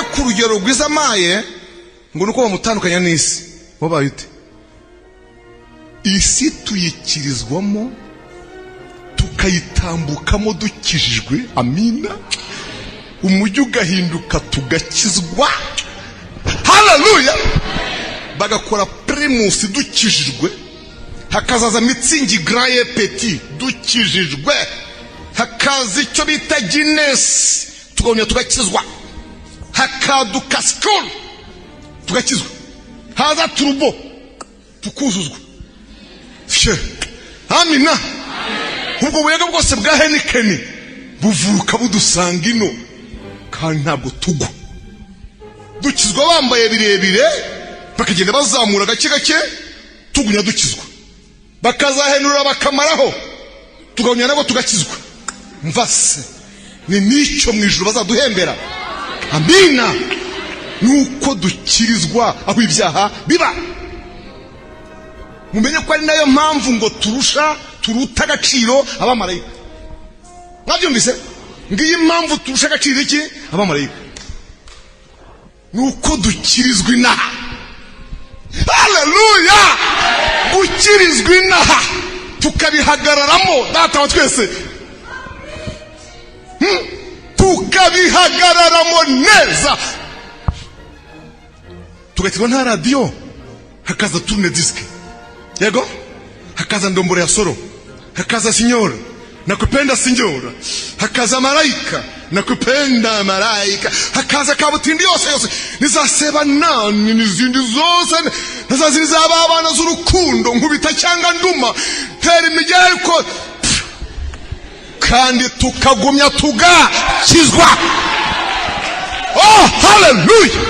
ariko urugero rwiza amaye ngo nuko bamutandukanya n'isi. Wabaye ute? Isi tuyikirizwamo tukayitambukamo dukijijwe, amina. Umujyi ugahinduka tugakizwa, haleluya. Bagakora primus dukijijwe, hakazaza mitsingi graye petit dukijijwe, hakaza icyo bita Guinness tugomya tugakizwa, hakaduka school tugakizwa, haza turbo tukuzuzwa. Amina. Ubwo buyaga bwose bwa Heineken buvuka budusanga ino kandi ntabwo tugwa. Dukizwa bambaye birebire bakagenda bazamura gake gake, tugunya dukizwa. Bakazahenura bakamaraho tugawunya nabo tugakizwa. Mvase ni nicyo mu ijuru bazaduhembera. Amina. Nuko dukirizwa aho ibyaha biba. Mumenye ko ari nayo mpamvu ngo turuta agaciro abamarayika. Mwabyumvise? Ngiyi impamvu turusha agaciro iki abamarayika. Nuko dukirizwa inaha. Haleluya. Gukirizwa inaha tukabihagararamo data wa twese. Tukabihagararamo neza. Tugatirwa nta radio, hakaza turne diske. Yego? Hakaza ndombora ya soro, hakaza signora, nakupenda signora, hakaza malaika, nakupenda malaika, hakaza kabutindi yose nizaseba nani n'izindi zose, nazaziriza abana z'urukundo nkubita cyangwa nduma tera imigere ko kandi tukagumya tugakizwa. Oh, haleluya.